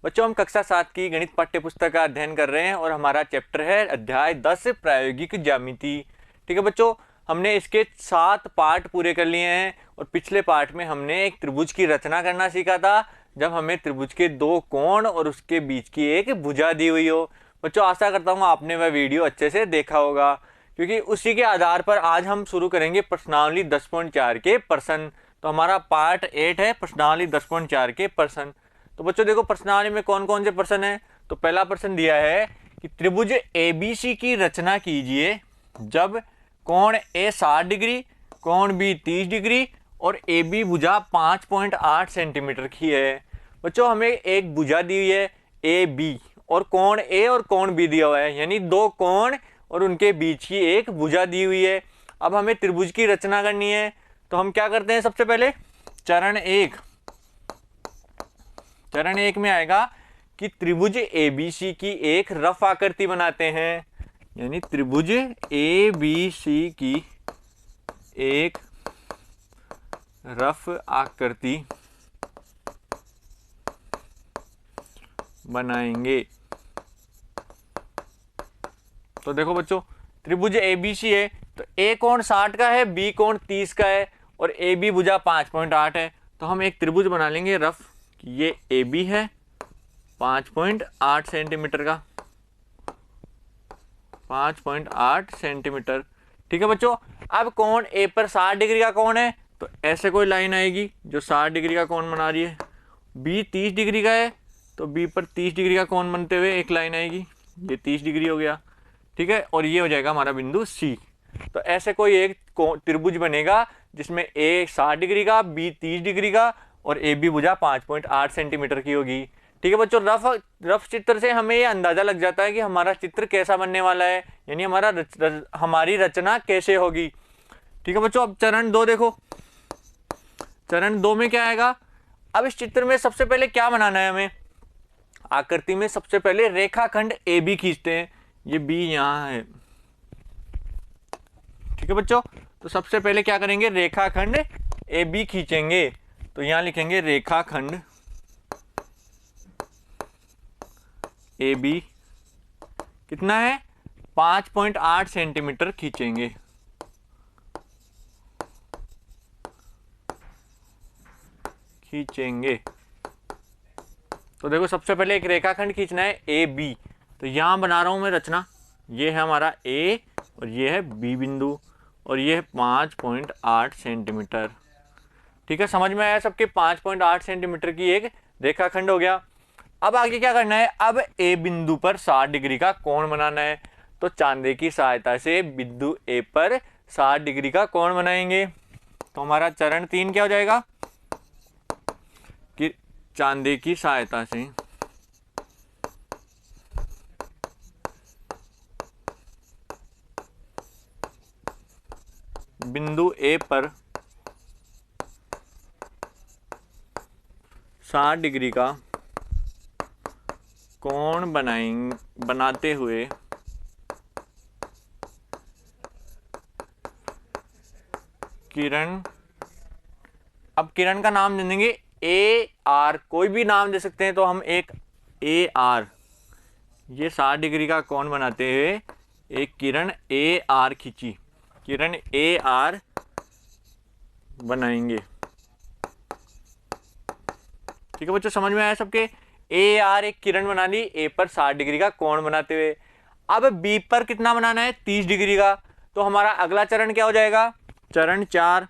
बच्चों हम कक्षा 7 की गणित पाठ्य पुस्तक का अध्ययन कर रहे हैं और हमारा चैप्टर है अध्याय 10 प्रायोगिक ज्यामिति। ठीक है बच्चों, हमने इसके 7 पार्ट पूरे कर लिए हैं और पिछले पार्ट में हमने एक त्रिभुज की रचना करना सीखा था, जब हमें त्रिभुज के 2 कोण और उसके बीच की एक भुजा दी हुई हो। बच्चों आशा करता हूँ आपने वह वीडियो अच्छे से देखा होगा, क्योंकि उसी के आधार पर आज हम शुरू करेंगे प्रश्नावली 10.4 के प्रश्न। तो हमारा पार्ट 8 है प्रश्नावली 10.4 के प्रश्न। तो बच्चों देखो प्रश्नावली में कौन कौन से प्रश्न है। तो पहला प्रश्न दिया है कि त्रिभुज एबीसी की रचना कीजिए जब कोण ए 60 डिग्री, कोण बी 30 डिग्री और ए बी भुजा 5.8 सेंटीमीटर की है। बच्चों हमें एक भुजा दी हुई है ए बी और कोण ए और कोण बी दिया हुआ है, यानी 2 कोण और उनके बीच की एक भुजा दी हुई है। अब हमें त्रिभुज की रचना करनी है, तो हम क्या करते हैं सबसे पहले चरण एक में आएगा कि त्रिभुज एबीसी की एक रफ आकृति बनाते हैं, यानी त्रिभुज एबीसी की एक रफ आकृति बनाएंगे। तो देखो बच्चों त्रिभुज एबीसी है, तो ए कोण 60 का है, बी कोण 30 का है और ए बी भुजा 5.8 है। तो हम एक त्रिभुज बना लेंगे रफ, ये ए बी है 5.8 सेंटीमीटर का, 5.8 सेंटीमीटर। ठीक है बच्चों, अब कोण ए पर 60 डिग्री का कोण है, तो ऐसे कोई लाइन आएगी जो 60 डिग्री का कोण बना रही है। बी 30 डिग्री का है, तो बी पर 30 डिग्री का कोण बनते हुए एक लाइन आएगी, ये 30 डिग्री हो गया। ठीक है, और ये हो जाएगा हमारा बिंदु सी। तो ऐसे कोई एक त्रिभुज बनेगा जिसमें ए 60 डिग्री का, बी 30 डिग्री का और ए बी भुजा 5.8 सेंटीमीटर की होगी। ठीक है बच्चों, रफ चित्र से हमें ये अंदाजा लग जाता है कि हमारा चित्र कैसा बनने वाला है, यानी हमारी रचना कैसे होगी। ठीक है बच्चों, अब चरण 2 देखो। चरण 2 में क्या आएगा। अब इस चित्र में सबसे पहले क्या बनाना है हमें। आकृति में सबसे पहले रेखाखंड ए बी खींचते हैं, ये बी यहाँ है। ठीक है बच्चों, तो सबसे पहले क्या करेंगे, रेखाखंड ए बी खींचेंगे। तो यहां लिखेंगे रेखाखंड ए बी कितना है, 5.8 सेंटीमीटर खींचेंगे। तो देखो सबसे पहले एक रेखाखंड खींचना है ए बी। तो यहां बना रहा हूं मैं रचना, ये है हमारा ए और ये है बी बिंदु और ये है 5.8 सेंटीमीटर। ठीक है, समझ में आया सबके। 5.8 सेंटीमीटर की एक रेखाखंड हो गया। अब आगे क्या करना है, अब ए बिंदु पर 60 डिग्री का कोण बनाना है। तो चांदे की सहायता से बिंदु ए पर 60 डिग्री का कोण बनाएंगे। तो हमारा चरण 3 क्या हो जाएगा कि चांदे की सहायता से बिंदु ए पर 60 डिग्री का कोण बनाते हुए किरण, अब किरण का नाम दे देंगे ए आर, कोई भी नाम दे सकते हैं। तो हम एक ए आर, ये 60 डिग्री का कोण बनाते हुए एक किरण ए आर खींची, किरण ए आर बनाएंगे। ठीक है बच्चों, समझ में आया सबके। ए आर एक किरण बना ली ए पर 60 डिग्री का कोण बनाते हुए। अब बी पर कितना बनाना है, 30 डिग्री का। तो हमारा अगला चरण क्या हो जाएगा, चरण 4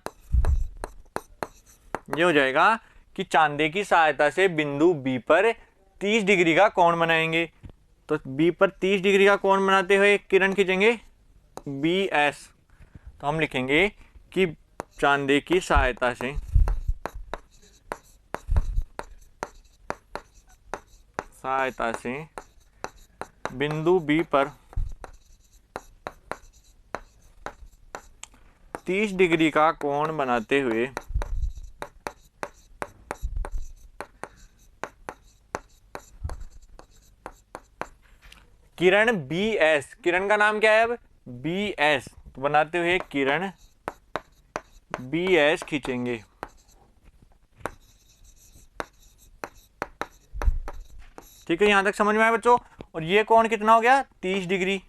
ये हो जाएगा कि चांदे की सहायता से बिंदु बी पर 30 डिग्री का कोण बनाएंगे। तो बी पर 30 डिग्री का कोण बनाते हुए एक किरण खींचेंगे बी एस। तो हम लिखेंगे कि चांदे की सहायता से बिंदु बी पर 30 डिग्री का कोण बनाते हुए किरण बी एस, किरण का नाम क्या है अब, बी एस, तो बनाते हुए किरण बी एस खींचेंगे। ठीक है, यहाँ तक समझ में आया बच्चों। और ये कोण कितना हो गया 30 डिग्री।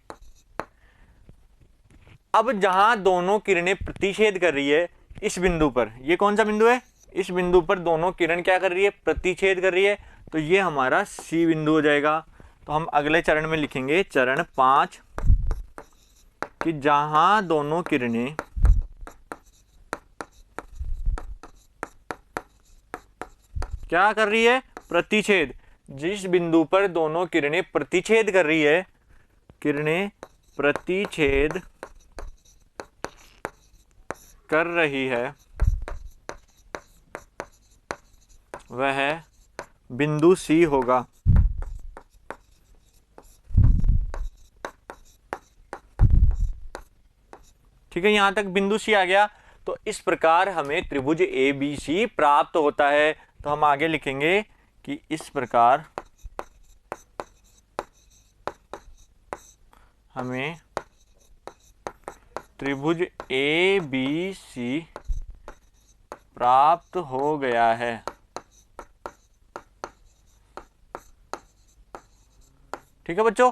अब जहां दोनों किरणें प्रतिच्छेद कर रही है इस बिंदु पर, ये कौन सा बिंदु है, इस बिंदु पर दोनों किरण क्या कर रही है, प्रतिच्छेद कर रही है, तो ये हमारा सी बिंदु हो जाएगा। तो हम अगले चरण में लिखेंगे चरण 5 कि जहां दोनों किरणें क्या कर रही है, प्रतिच्छेद। जिस बिंदु पर दोनों किरणें प्रतिच्छेद कर रही है, किरणें प्रतिच्छेद कर रही है, वह बिंदु सी होगा। ठीक है, यहां तक बिंदु सी आ गया। तो इस प्रकार हमें त्रिभुज ABC प्राप्त होता है। तो हम आगे लिखेंगे कि इस प्रकार हमें त्रिभुज ABC प्राप्त हो गया है। ठीक है बच्चों,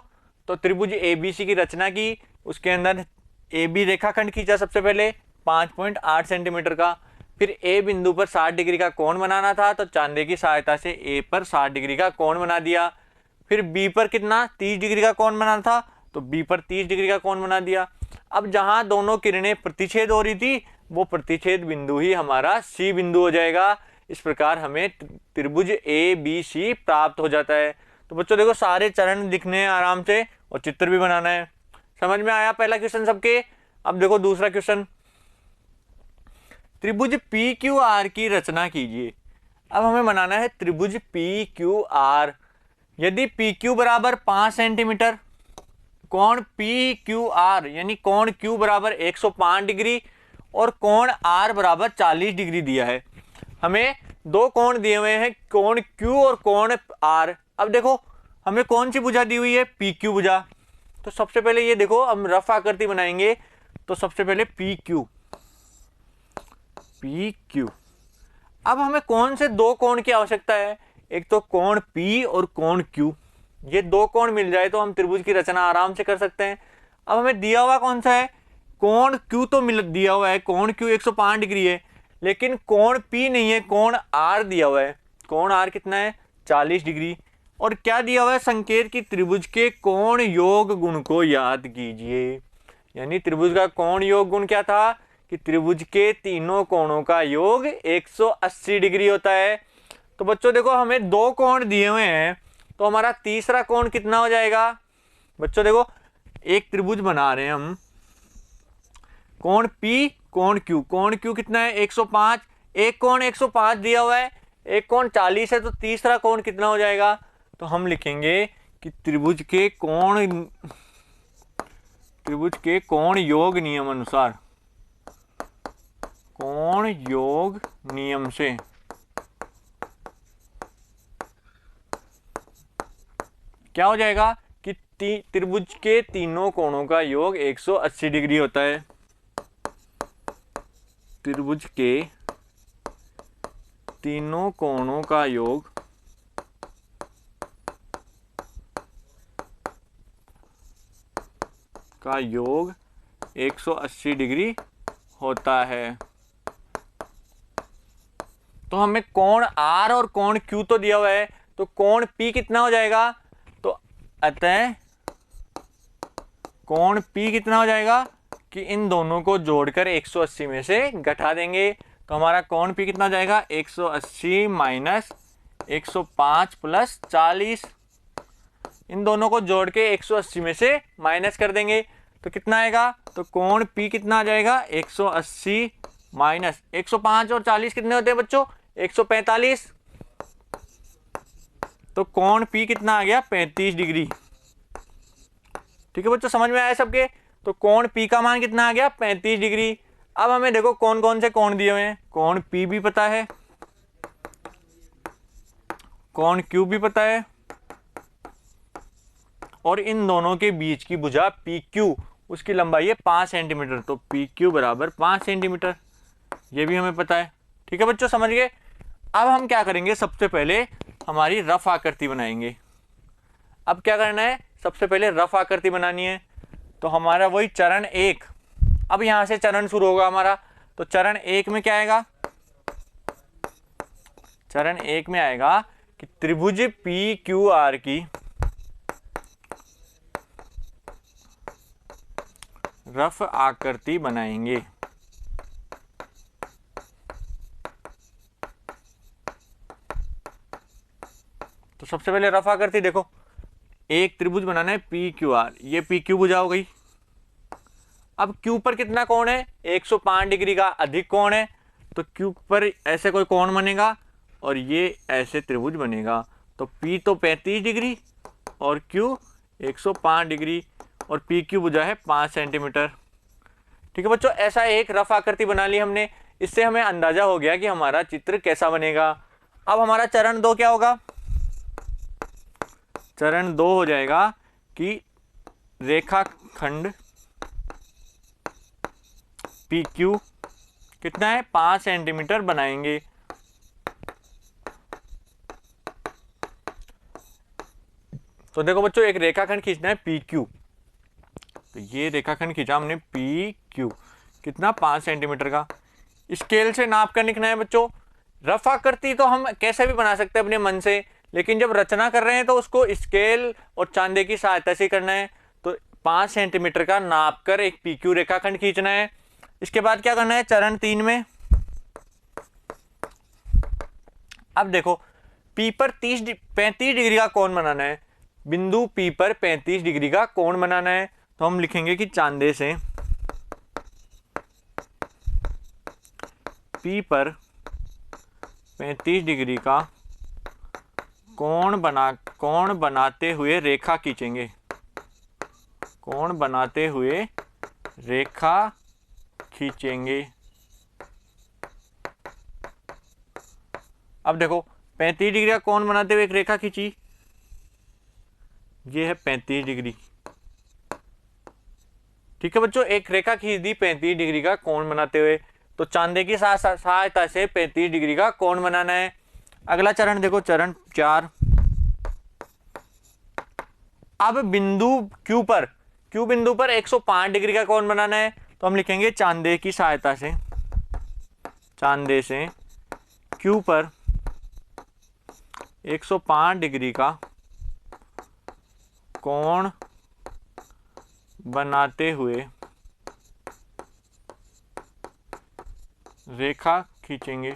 तो त्रिभुज ABC की रचना की, उसके अंदर AB रेखाखंड खींचा सबसे पहले 5.8 सेंटीमीटर का, फिर A बिंदु पर 60 डिग्री का कोण बनाना था, तो चांदे की सहायता से A पर 60 डिग्री का कोण बना दिया। फिर B पर कितना 30 डिग्री का कोण बनाना था, तो B पर 30 डिग्री का कोण बना दिया। अब जहां दोनों किरणें प्रतिच्छेद हो रही थी, वो प्रतिच्छेद बिंदु ही हमारा C बिंदु हो जाएगा। इस प्रकार हमें त्रिभुज ABC प्राप्त हो जाता है। तो बच्चों देखो, सारे चरण लिखने हैं आराम से और चित्र भी बनाना है। समझ में आया पहला क्वेश्चन सबके। अब देखो दूसरा क्वेश्चन, त्रिभुज PQR की रचना कीजिए। अब हमें बनाना है त्रिभुज PQR। यदि PQ बराबर 5 सेंटीमीटर, कोण PQR यानी कोण Q बराबर 105 डिग्री और कोण R बराबर 40 डिग्री दिया है। हमें दो कोण दिए हुए हैं, कोण Q और कोण R। अब देखो हमें कौन सी भुजा दी हुई है, PQ भुजा। तो सबसे पहले ये देखो, हम रफ आकृति बनाएंगे। तो सबसे पहले PQ। अब हमें कौन से दो कोण की आवश्यकता है, एक तो कोण P और कोण Q। ये दो कोण मिल जाए तो हम त्रिभुज की रचना आराम से कर सकते हैं। अब हमें दिया हुआ कौन सा है, कोण Q तो दिया हुआ है, कोण Q 105 डिग्री है, लेकिन कोण P नहीं है, कोण R दिया हुआ है। कोण R कितना है 40 डिग्री। और क्या दिया हुआ है, संकेत की त्रिभुज के कोण योग गुण को याद कीजिए। यानी त्रिभुज का कोण योग गुण क्या था कि त्रिभुज के तीनों कोणों का योग 180 डिग्री होता है। तो बच्चों देखो, हमें दो कोण दिए हुए हैं, तो हमारा तीसरा कोण कितना हो जाएगा। बच्चों देखो, एक त्रिभुज बना रहे हैं हम, कोण P कोण Q। कोण Q कितना है 105, एक कोण 105 दिया हुआ है, एक कोण 40 है, तो तीसरा कोण कितना हो जाएगा। तो हम लिखेंगे कि त्रिभुज के कोण योग नियम अनुसार, कोण योग नियम से क्या हो जाएगा कि त्रिभुज के तीनों कोणों का योग 180 डिग्री होता है। त्रिभुज के तीनों कोणों का योग 180 डिग्री होता है। तो हमें कोण R और कोण Q तो दिया हुआ है, तो कोण P कितना हो जाएगा। तो अतः कोण P कितना हो जाएगा कि इन दोनों को जोड़कर 180 में से घटा देंगे। तो हमारा कोण P कितना हो जाएगा 180 माइनस 105 प्लस 40। इन दोनों को जोड़ के 180 में से माइनस कर देंगे तो कितना आएगा। तो कोण P कितना आ जाएगा 180 माइनस 105 और 40 कितने होते हैं बच्चों 145। तो कोण P कितना आ गया 35 डिग्री। ठीक है बच्चों, समझ में आया सबके। तो कोण P का मान कितना आ गया 35 डिग्री। अब हमें देखो कौन कौन से कोण दिए हुए हैं, कोण P भी पता है, कोण Q भी पता है, और इन दोनों के बीच की भुजा PQ, उसकी लंबाई है 5 सेंटीमीटर। तो PQ बराबर 5 सेंटीमीटर, ये भी हमें पता है। ठीक है बच्चों, समझ गए। अब हम क्या करेंगे, सबसे पहले हमारी रफ आकृति बनाएंगे। अब क्या करना है, सबसे पहले रफ आकृति बनानी है। तो हमारा वही चरण 1, अब यहां से चरण शुरू होगा हमारा। तो चरण 1 में क्या आएगा, चरण 1 में आएगा कि त्रिभुज पी क्यू आर की रफ आकृति बनाएंगे। तो सबसे पहले रफ आकृति देखो, एक त्रिभुज बनाना है पी क्यू आर, ये पी क्यू भुजा हो गई। अब क्यू पर कितना कोण है, 105 डिग्री का अधिक कोण है, तो क्यू पर ऐसे कोई कोण बनेगा और ये ऐसे त्रिभुज बनेगा। तो पी तो 35 डिग्री और क्यू 105 डिग्री, और पी क्यू भुजा है 5 सेंटीमीटर। ठीक है बच्चों, ऐसा एक रफ आकृति बना ली हमने। इससे हमें अंदाजा हो गया कि हमारा चित्र कैसा बनेगा। अब हमारा चरण 2 क्या होगा, चरण 2 हो जाएगा कि रेखाखंड पी क्यू कितना है, 5 सेंटीमीटर बनाएंगे। तो देखो बच्चों, एक रेखाखंड खींचना है पी क्यू। तो ये रेखाखंड खींचा हमने पी क्यू, कितना, 5 सेंटीमीटर का। स्केल से नाप कर लिखना है बच्चों। रफ आकृति तो हम कैसे भी बना सकते हैं अपने मन से, लेकिन जब रचना कर रहे हैं तो उसको स्केल और चांदे की सहायता से करना है। तो 5 सेंटीमीटर का नाप कर एक पी क्यू रेखाखंड खींचना है। इसके बाद क्या करना है, चरण 3 में, अब देखो पी पर 35 डिग्री का कोण बनाना है। बिंदु पी पर 35 डिग्री का कोण बनाना है। तो हम लिखेंगे कि चांदे से पी पर 35 डिग्री का कोण बनाते हुए रेखा खींचेंगे, कोण बनाते हुए रेखा खींचेंगे। अब देखो 35 डिग्री का कोण बनाते हुए एक रेखा खींची, ये है 35 डिग्री। ठीक है बच्चों, एक रेखा खींच दी 35 डिग्री का कोण बनाते हुए। तो चांदे की सहायता से 35 डिग्री का कोण बनाना है। अगला चरण देखो, चरण 4। अब बिंदु क्यू बिंदु पर 105 डिग्री का कोण बनाना है। तो हम लिखेंगे चांदे की सहायता से, चांदे से क्यू पर 105 डिग्री का कोण बनाते हुए रेखा खींचेंगे।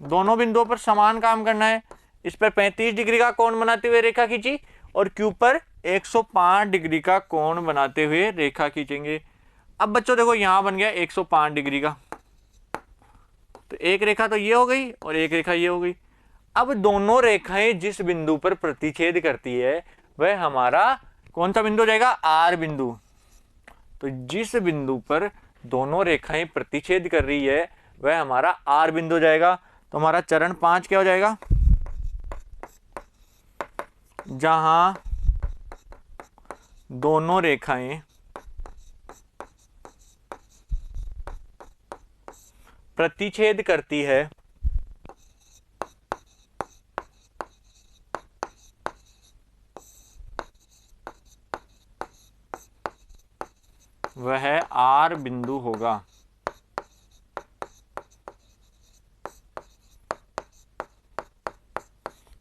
दोनों बिंदुओं पर समान काम करना है। इस पर 35 डिग्री का कोण बनाते हुए रेखा खींची और क्यू पर 105 डिग्री का कोण बनाते हुए रेखा खींचेंगे। अब बच्चों देखो, यहां बन गया 105 डिग्री का, तो एक रेखा तो ये हो गई और एक रेखा ये हो गई। अब दोनों रेखाएं जिस बिंदु पर प्रतिच्छेद करती है वह हमारा कौन सा बिंदु हो जाएगा, आर बिंदु। तो जिस बिंदु पर दोनों रेखाएं प्रतिच्छेद कर रही है वह हमारा आर बिंदु हो जाएगा। तो हमारा चरण 5 क्या हो जाएगा, जहां दोनों रेखाएं प्रतिच्छेद करती है वह आर बिंदु होगा।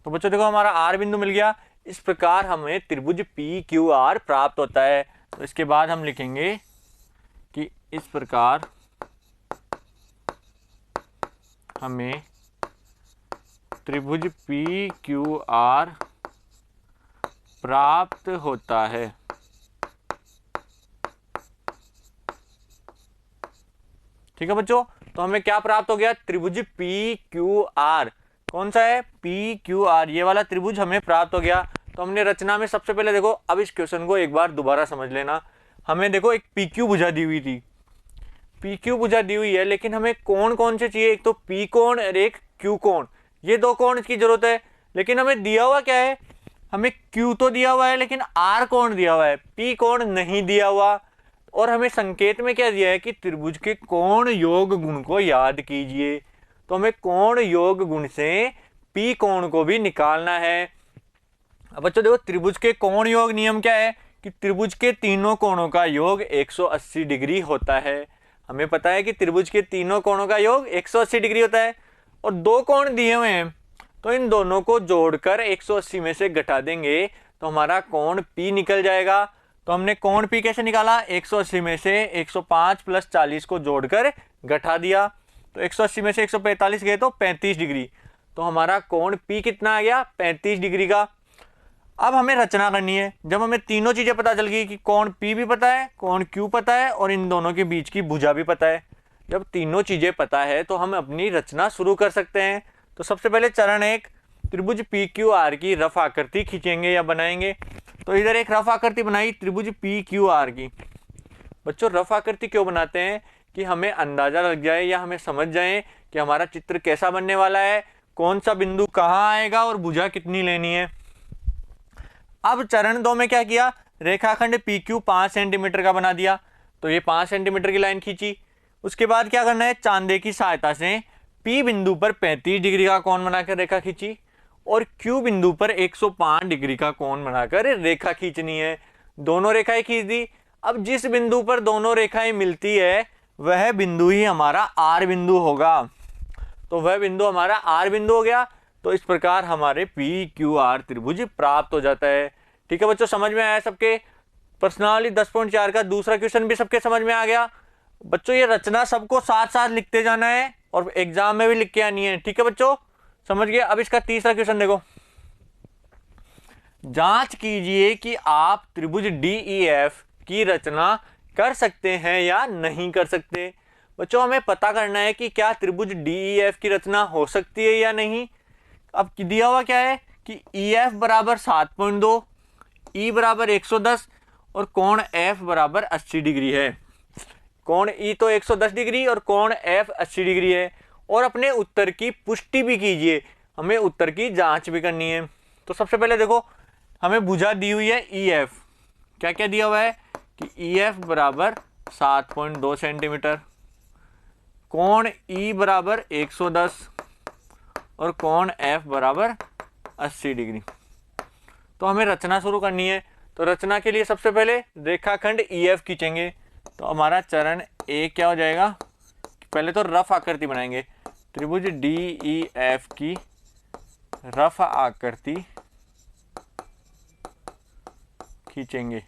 तो बच्चों देखो, हमारा आर बिंदु मिल गया। इस प्रकार हमें त्रिभुज पी क्यू आर प्राप्त होता है। तो इसके बाद हम लिखेंगे कि इस प्रकार हमें त्रिभुज पी क्यू आर प्राप्त होता है। ठीक है बच्चों, तो हमें क्या प्राप्त हो गया, त्रिभुज पी क्यू आर। कौन सा है, पी क्यू आर, ये वाला त्रिभुज हमें प्राप्त हो गया। तो हमने रचना में सबसे पहले देखो, अब इस क्वेश्चन को एक बार दोबारा समझ लेना। हमें देखो एक पी क्यू भुजा दी हुई थी, पी क्यू भुजा दी हुई है, लेकिन हमें कोण कौन से चाहिए, एक तो पी कोण और एक क्यू कोण। ये दो कोण की जरूरत है, लेकिन हमें दिया हुआ क्या है, हमें क्यू तो दिया हुआ है लेकिन आर कोण दिया हुआ है, पी कोण नहीं दिया हुआ। और हमें संकेत में क्या दिया है कि त्रिभुज के कोण योग गुण को याद कीजिए। तो हमें कोण योग गुण से पी कोण को भी निकालना है। अब बच्चों देखो, त्रिभुज के कोण योग नियम क्या है कि त्रिभुज के तीनों कोणों का योग 180 डिग्री होता है। हमें पता है कि त्रिभुज के तीनों कोणों का योग 180 डिग्री होता है, और दो कोण दिए हुए हैं, तो इन दोनों को जोड़कर 180 में से घटा देंगे तो हमारा कोण P निकल जाएगा। तो हमने कोण P कैसे निकाला, 180 में से 105 + 40 को जोड़कर घटा दिया, तो 180 में से 145 गए तो 35 डिग्री। तो हमारा कोण P कितना आ गया, 35 डिग्री का। अब हमें रचना करनी है। जब हमें तीनों चीजें पता चल गई कि कोण P भी पता है, कोण Q पता है, और इन दोनों के बीच की भुजा भी पता है, जब तीनों चीजें पता है तो हम अपनी रचना शुरू कर सकते हैं। तो सबसे पहले चरण 1, त्रिभुज PQR की रफ आकृति खींचेंगे या बनाएंगे। तो इधर एक रफ आकृति बनाई त्रिभुज PQR की। बच्चों रफ आकृति क्यों बनाते हैं कि हमें अंदाजा लग जाए या हमें समझ जाए कि हमारा चित्र कैसा बनने वाला है, कौन सा बिंदु कहाँ आएगा और भुजा कितनी लेनी है। अब चरण 2 में क्या किया, रेखाखंड PQ 5 सेंटीमीटर का बना दिया, तो ये 5 सेंटीमीटर की लाइन खींची। उसके बाद क्या करना है, चांदे की सहायता से P बिंदु पर 35 डिग्री का कोण बनाकर रेखा खींची, और Q बिंदु पर 105 डिग्री का कोण बनाकर रेखा खींचनी है। दोनों रेखाएं खींच दी। अब जिस बिंदु पर दोनों रेखाएं मिलती है वह बिंदु ही हमारा R बिंदु होगा। तो वह बिंदु हमारा R बिंदु हो गया। तो इस प्रकार हमारे PQR त्रिभुज प्राप्त हो जाता है। ठीक है बच्चों, समझ में आया सबके। प्रश्नावली 10.4 का दूसरा क्वेश्चन भी सबके समझ में आ गया। बच्चों ये रचना सबको साथ साथ लिखते जाना है और एग्जाम में भी लिख के आनी है। ठीक है बच्चों, समझ गए। अब इसका तीसरा क्वेश्चन देखो, जांच कीजिए कि आप त्रिभुज DEF की रचना कर सकते हैं या नहीं कर सकते। बच्चों हमें पता करना है कि क्या त्रिभुज DEF की रचना हो सकती है या नहीं। अब दिया हुआ क्या है कि EF बराबर 7.2, E बराबर 110 और कोण F बराबर 80 डिग्री है। कोण E तो 110 डिग्री और कोण F 80 डिग्री है। और अपने उत्तर की पुष्टि भी कीजिए, हमें उत्तर की जांच भी करनी है। तो सबसे पहले देखो, हमें भुजा दी हुई है EF, क्या क्या दिया हुआ है कि EF बराबर 7.2 सेंटीमीटर, कोण E बराबर 110 और कोण F बराबर 80 डिग्री। तो हमें रचना शुरू करनी है। तो रचना के लिए सबसे पहले रेखाखंड EF खींचेंगे। तो हमारा चरण 1 क्या हो जाएगा, पहले तो रफ आकृति बनाएंगे। त्रिभुज DEF की रफ आकृति खींचेंगे।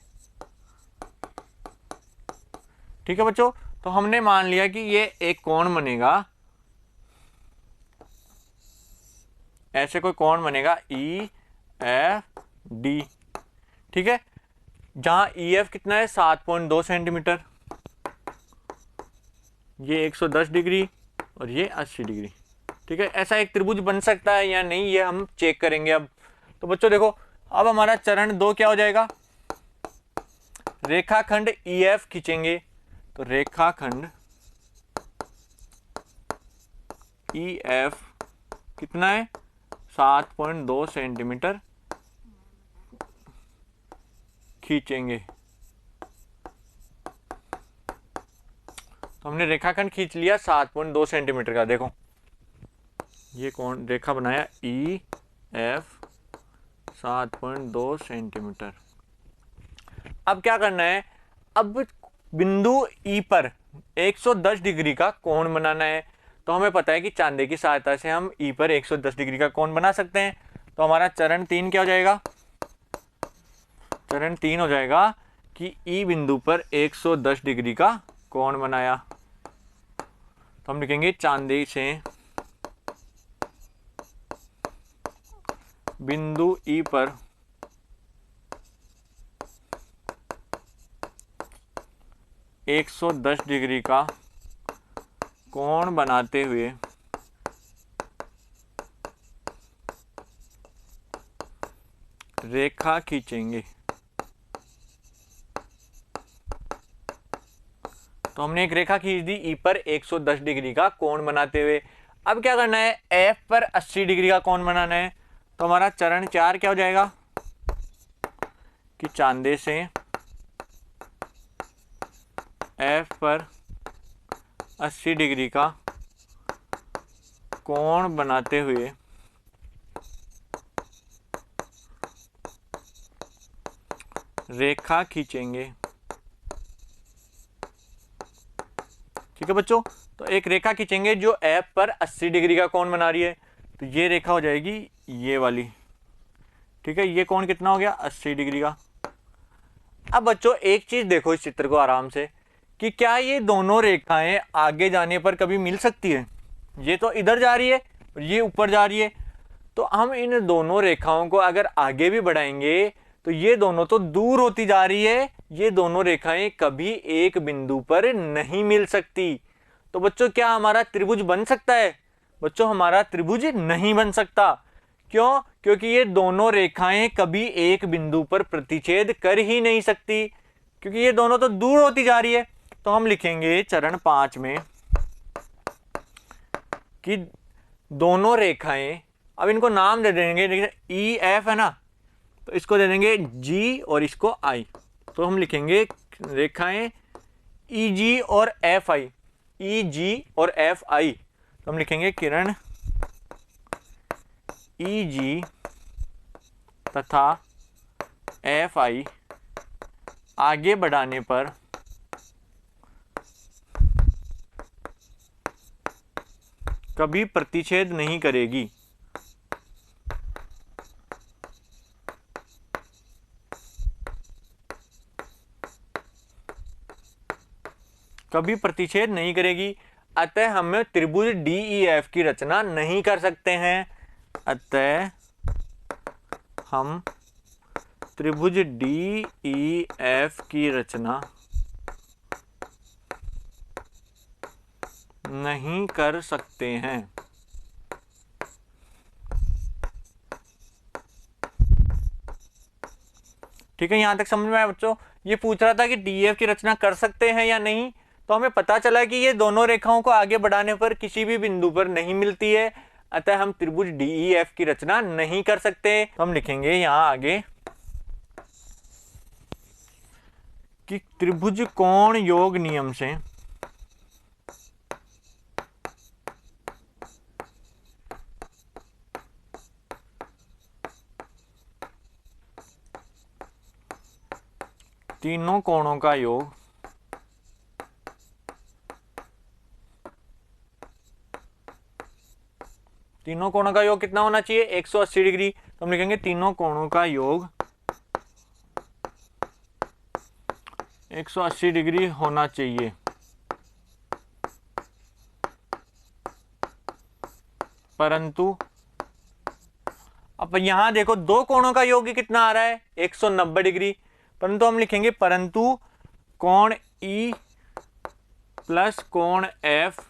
ठीक है बच्चों, तो हमने मान लिया कि ये एक कोण बनेगा, ऐसे कोई कोण बनेगा EFD। ठीक है, जहां EF कितना है 7.2 सेंटीमीटर, ये 110 डिग्री और ये 80 डिग्री। ठीक है, ऐसा एक त्रिभुज बन सकता है या नहीं ये हम चेक करेंगे अब। तो बच्चों देखो, अब हमारा चरण 2 क्या हो जाएगा, रेखाखंड EF खींचेंगे। तो रेखाखंड EF कितना है 7.2 सेंटीमीटर खींचेंगे। तो हमने रेखाखंड खींच लिया 7.2 सेंटीमीटर का। देखो ये कौन रेखा बनाया, EF 7.2 सेंटीमीटर। अब क्या करना है, अब बिंदु E पर 110 डिग्री का कोण बनाना है। तो हमें पता है कि चांदे की सहायता से हम E पर 110 डिग्री का कोण बना सकते हैं। तो हमारा चरण 3 क्या हो जाएगा, चरण 3 हो जाएगा कि E बिंदु पर 110 डिग्री का कोण बनाया। तो हम लिखेंगे चांदे से बिंदु E पर 110 डिग्री का कोण बनाते हुए रेखा खींचेंगे। तो हमने एक रेखा खींच दी E पर 110 डिग्री का कोण बनाते हुए। अब क्या करना है, F पर 80 डिग्री का कोण बनाना है। तो हमारा चरण 4 क्या हो जाएगा कि चांदे से F पर 80 डिग्री का कोण बनाते हुए रेखा खींचेंगे। ठीक है बच्चों, तो एक रेखा खींचेंगे जो एफ पर 80 डिग्री का कोण बना रही है। तो ये रेखा हो जाएगी ये वाली। ठीक है, ये कोण कितना हो गया 80 डिग्री का। अब बच्चों एक चीज देखो इस चित्र को आराम से, कि क्या ये दोनों रेखाएं आगे जाने पर कभी मिल सकती है? ये तो इधर जा रही है और ये ऊपर जा रही है, तो हम इन दोनों रेखाओं को अगर आगे भी बढ़ाएंगे तो ये दोनों तो दूर होती जा रही है, ये दोनों रेखाएं कभी एक बिंदु पर नहीं मिल सकती। तो बच्चों क्या हमारा त्रिभुज बन सकता है? बच्चों हमारा त्रिभुज नहीं बन सकता। क्यों? क्योंकि ये दोनों रेखाएं कभी एक बिंदु पर प्रतिच्छेद कर ही नहीं सकती, क्योंकि ये दोनों तो दूर होती जा रही है। तो हम लिखेंगे चरण 5 में कि दोनों रेखाएं, अब इनको नाम दे देंगे, ई एफ है ना, तो इसको दे देंगे जी और इसको आई। तो हम लिखेंगे रेखाएं ई जी और एफ आई, ई जी और एफ आई। तो हम लिखेंगे किरण ई जी तथा एफ आई आगे बढ़ाने पर कभी प्रतिच्छेद नहीं करेगी। कभी प्रतिच्छेद नहीं करेगी, अतः हम त्रिभुज DEF की रचना नहीं कर सकते हैं। अतः हम त्रिभुज DEF की रचना नहीं कर सकते हैं। ठीक है, यहां तक समझ में आया बच्चों? ये पूछ रहा था कि DEF की रचना कर सकते हैं या नहीं, तो हमें पता चला कि ये दोनों रेखाओं को आगे बढ़ाने पर किसी भी बिंदु पर नहीं मिलती है, अतः हम त्रिभुज DEF की रचना नहीं कर सकते। तो हम लिखेंगे यहां आगे कि त्रिभुज कोण योग नियम से तीनों कोणों का योग कितना होना चाहिए? 180 डिग्री। तो हम लिखेंगे तीनों कोणों का योग 180 डिग्री होना चाहिए। परंतु अब यहां देखो दो कोणों का योग कितना आ रहा है? 190 डिग्री। परंतु हम लिखेंगे परंतु कोण E प्लस कोण F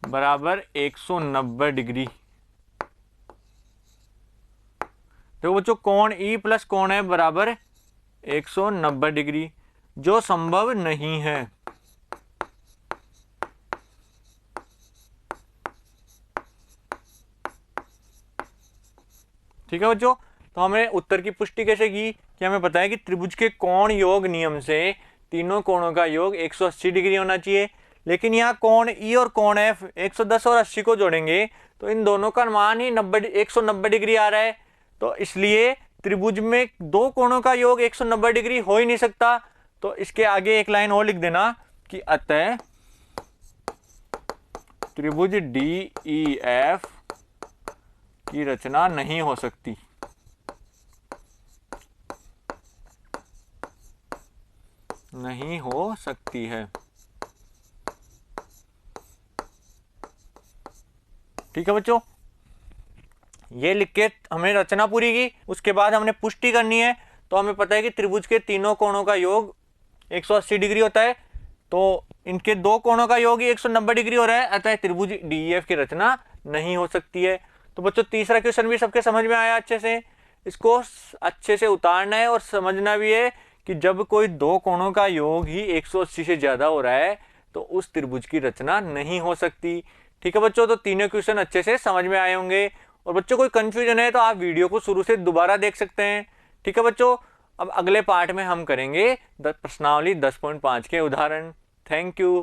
बराबर 190 डिग्री। देखो बच्चों, कोण E प्लस कोण F बराबर 190 डिग्री, जो संभव नहीं है। ठीक है बच्चों, तो हमें उत्तर की पुष्टि कैसे की कि हमें पता है कि त्रिभुज के कोण योग नियम से तीनों कोणों का योग 180 डिग्री होना चाहिए। लेकिन यहाँ कोण E और कोण F 110 और 80 को जोड़ेंगे तो इन दोनों का मान ही 190 डिग्री आ रहा है। तो इसलिए त्रिभुज में दो कोणों का योग 190 डिग्री हो ही नहीं सकता। तो इसके आगे एक लाइन और लिख देना कि अतः त्रिभुज DEF की रचना नहीं हो सकती। नहीं हो सकती है। ठीक है बच्चों, ये लिख के हमने रचना पूरी की। उसके बाद हमने पुष्टि करनी है। तो हमें पता है कि त्रिभुज के तीनों कोणों का योग 180 डिग्री होता है, तो इनके दो कोणों का योग ही 190 डिग्री हो रहा है, अतः त्रिभुज DEF की रचना नहीं हो सकती है। तो बच्चों तीसरा क्वेश्चन भी सबके समझ में आया अच्छे से। इसको अच्छे से उतारना है और समझना भी है कि जब कोई दो कोणों का योग ही 180 से ज्यादा हो रहा है तो उस त्रिभुज की रचना नहीं हो सकती। ठीक है बच्चों, तो तीनों क्वेश्चन अच्छे से समझ में आए होंगे। और बच्चों कोई कंफ्यूजन है तो आप वीडियो को शुरू से दोबारा देख सकते हैं। ठीक है बच्चों, अब अगले पार्ट में हम करेंगे प्रश्नावली 10.5 के उदाहरण। Thank you.